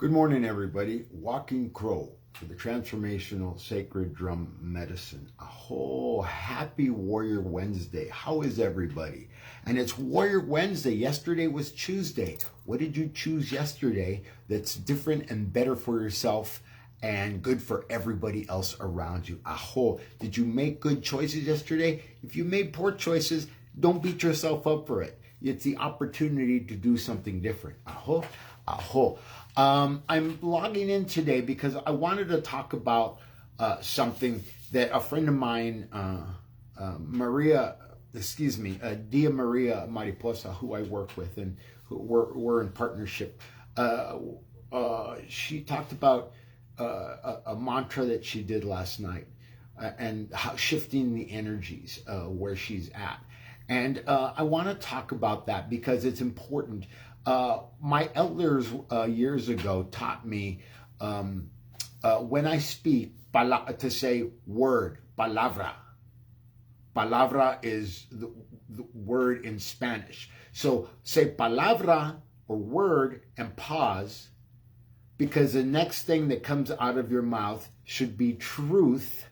Good morning, everybody. Walking Crow for the Transformational Sacred Drum Medicine. A whole happy Warrior Wednesday. How is everybody? And it's Warrior Wednesday. Yesterday was Tuesday. What did you choose yesterday that's different and better for yourself and good for everybody else around you? Aho. Did you make good choices yesterday? If you made poor choices, don't beat yourself up for it. It's the opportunity to do something different. Aho. Aho. I'm logging in today because I wanted to talk about something that a friend of mine, Dia Maria Mariposa, who I work with and who we're in partnership. She talked about a mantra that she did last night and how shifting the energies where she's at. And I want to talk about that because it's important. My elders years ago taught me when I speak to say word, palabra. Palabra is the word in Spanish. So say palabra or word and pause, because the next thing that comes out of your mouth should be truth,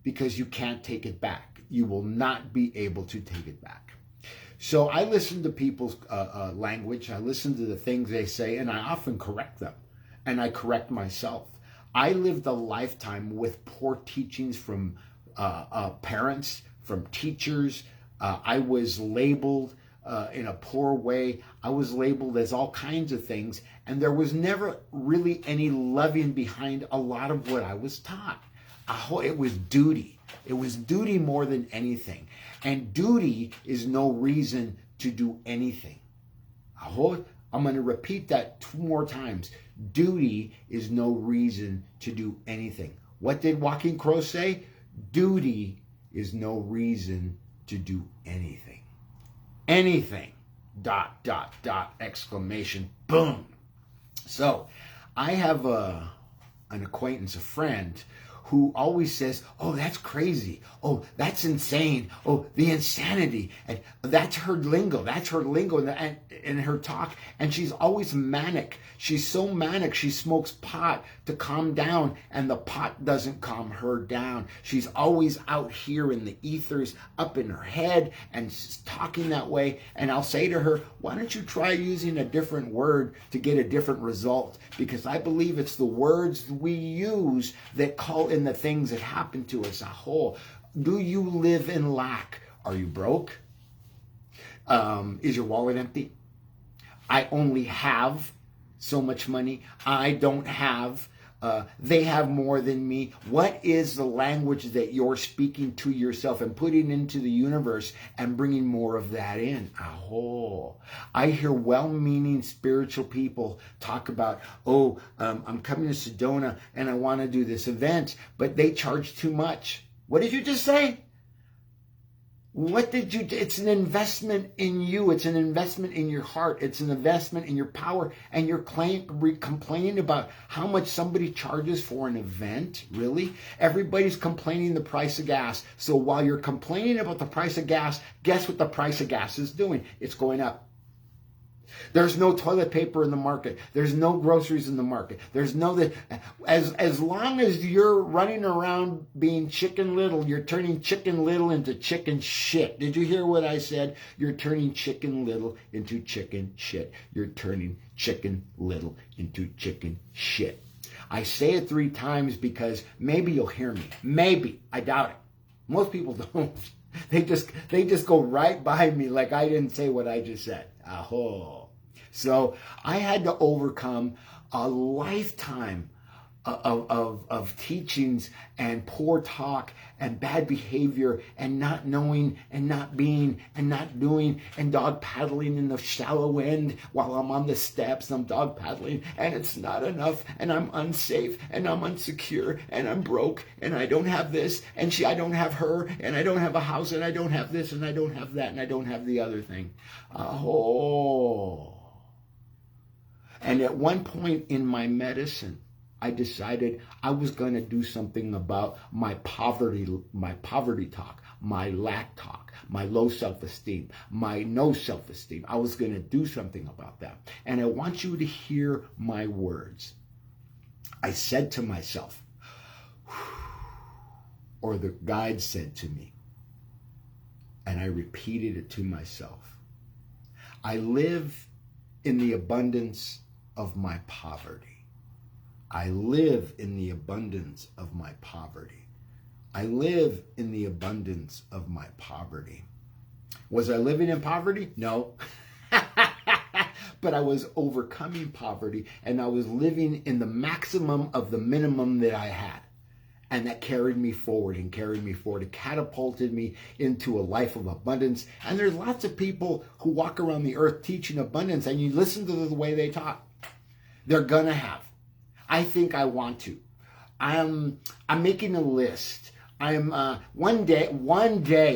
because you can't take it back. You will not be able to take it back. So I listen to people's language. I listen to the things they say, and I often correct them, and I correct myself. I lived a lifetime with poor teachings from parents, from teachers. I was labeled in a poor way. I was labeled as all kinds of things, and there was never really any loving behind a lot of what I was taught. It was duty. It was duty more than anything. And duty is no reason to do anything. I'm going to repeat that 2 more times. Duty is no reason to do anything. What did Walking Crow say? Duty is no reason to do anything. Anything. ... Exclamation. Boom. So I have an acquaintance, a friend, who always says, oh, that's crazy. Oh, that's insane. Oh, the insanity. And that's her lingo. That's her lingo in her talk. And she's always manic. She's so manic, she smokes pot to calm down, and the pot doesn't calm her down. She's always out here in the ethers, up in her head, and she's talking that way. And I'll say to her, why don't you try using a different word to get a different result? Because I believe it's the words we use that call in the things that happen to us. Do you live in lack? Are you broke? Is your wallet empty? I only have so much money. I don't have. They have more than me. What is the language that you're speaking to yourself and putting into the universe and bringing more of that in? I hear well-meaning spiritual people talk about, I'm coming to Sedona and I want to do this event, but they charge too much. What did you just say? It's an investment in you. It's an investment in your heart. It's an investment in your power. And you're complaining about how much somebody charges for an event? Really? Everybody's complaining the price of gas. So while you're complaining about the price of gas, guess what the price of gas is doing? It's going up. There's no toilet paper in the market. There's no groceries in the market. There's no that. As long as you're running around being Chicken Little, you're turning Chicken Little into chicken shit. Did you hear what I said? You're turning Chicken Little into chicken shit. You're turning Chicken Little into chicken shit. I say it 3 times because maybe you'll hear me. Maybe. I doubt it. Most people don't. They just go right by me like I didn't say what I just said. So I had to overcome a lifetime of teachings and poor talk and bad behavior and not knowing and not being and not doing and dog paddling in the shallow end while I'm on the steps. I'm dog paddling and it's not enough and I'm unsafe and I'm insecure and I'm broke and I don't have this and I don't have her and I don't have a house and I don't have this and I don't have that and I don't have the other thing. And at one point in my medicine, I decided I was going to do something about my poverty talk, my lack talk, my low self-esteem, my no self-esteem. I was going to do something about that. And I want you to hear my words. I said to myself, or the guide said to me, and I repeated it to myself, I live in the abundance of my poverty. I live in the abundance of my poverty. I live in the abundance of my poverty. Was I living in poverty? No. But I was overcoming poverty, and I was living in the maximum of the minimum that I had. And that carried me forward and carried me forward. It catapulted me into a life of abundance. And there's lots of people who walk around the earth teaching abundance, and you listen to the way they talk. They're going to have. I think I want to. I'm making a list. I'm one day,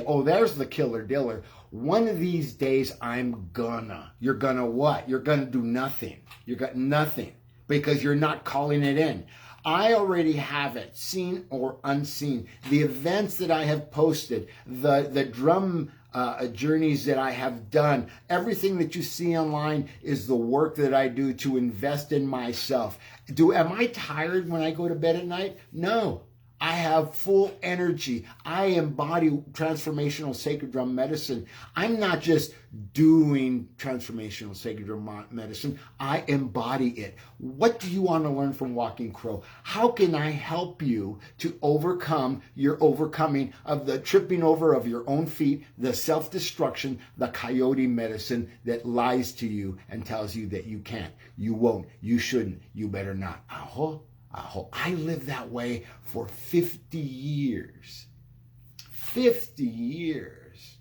oh, there's the killer diller. One of these days you're gonna what? You're gonna do nothing. You got nothing because you're not calling it in. I already have it, seen or unseen. The events that I have posted, the drum journeys that I have done, everything that you see online is the work that I do to invest in myself. Am I tired when I go to bed at night? No. I have full energy. I embody transformational sacred drum medicine. I'm not just doing transformational sacred drum medicine. I embody it. What do you want to learn from Walking Crow? How can I help you to overcome your overcoming of the tripping over of your own feet, the self-destruction, the coyote medicine that lies to you and tells you that you can't, you won't, you shouldn't, you better not. I lived that way for 50 years. 50 years.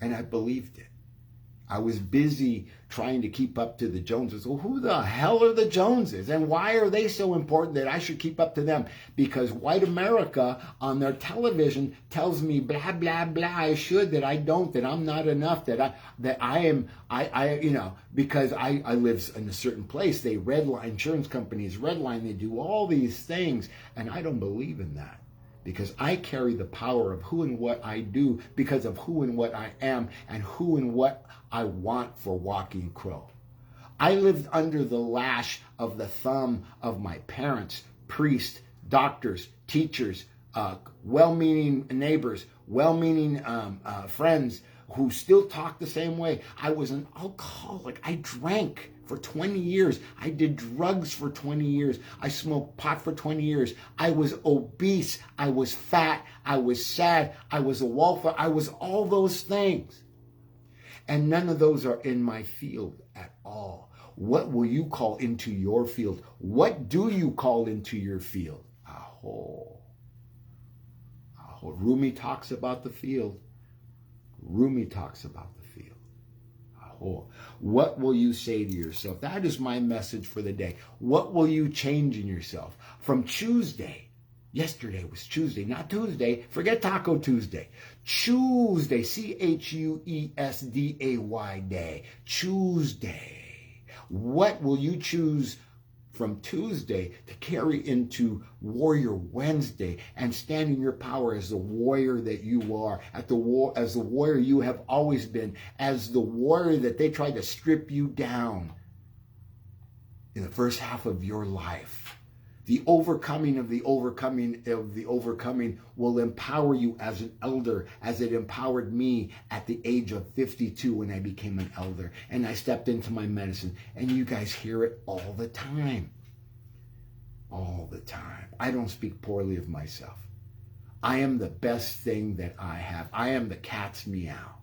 And I believed it. I was busy trying to keep up to the Joneses. Well, who the hell are the Joneses? And why are they so important that I should keep up to them? Because white America on their television tells me blah, blah, blah, I should, that I don't, that I'm not enough, because I live in a certain place. They redline, insurance companies redline, they do all these things. And I don't believe in that. Because I carry the power of who and what I do because of who and what I am and who and what I want for Walking Crow. I lived under the lash of the thumb of my parents, priests, doctors, teachers, well-meaning neighbors, well-meaning friends who still talk the same way. I was an alcoholic. I drank for 20 years. I did drugs for 20 years. I smoked pot for 20 years. I was obese. I was fat. I was sad. I was a wallflower. I was all those things. And none of those are in my field at all. What will you call into your field? What do you call into your field? Rumi talks about the field. Rumi talks about the field. What will you say to yourself? That is my message for the day. What will you change in yourself? From Tuesday, yesterday was Tuesday, not Tuesday. Forget Taco Tuesday. Tuesday, Chuesday, day. Tuesday. What will you choose from Tuesday to carry into Warrior Wednesday and stand in your power as the warrior that you are, as the warrior you have always been, as the warrior that they tried to strip you down in the first half of your life. The overcoming of the overcoming will empower you as an elder, as it empowered me at the age of 52 when I became an elder. And I stepped into my medicine. And you guys hear it all the time. All the time. I don't speak poorly of myself. I am the best thing that I have. I am the cat's meow.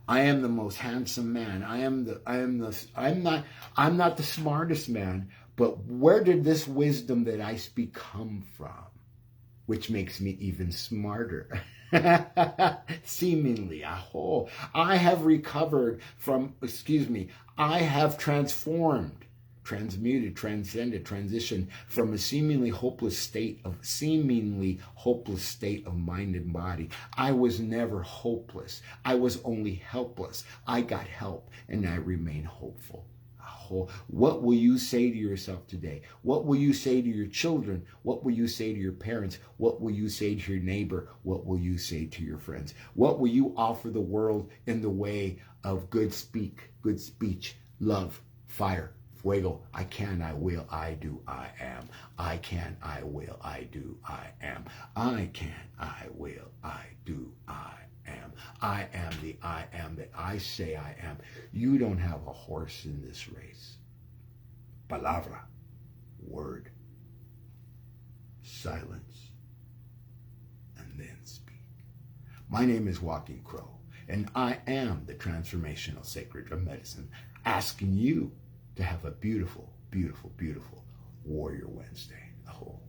I am the most handsome man. I'm not the smartest man. But where did this wisdom that I speak come from? Which makes me even smarter. Seemingly. I have recovered from, I have transformed, transmuted, transcended, transitioned from a seemingly hopeless state of mind and body. I was never hopeless. I was only helpless. I got help and I remain hopeful. whole. What will you say to yourself today? What will you say to your children? What will you say to your parents? What will you say to your neighbor? What will you say to your friends? What will you offer the world in the way of good speech, love, fire, fuego? I can, I will, I do, I am. I can, I will, I do, I am. I can, I will, I do, I am. I am the I am that I say I am. You don't have a horse in this race. Palabra, word, silence, and then speak. My name is Walking Crow, and I am the Transformational Sacred Drum Medicine, asking you to have a beautiful, beautiful, beautiful Warrior Wednesday. Oh.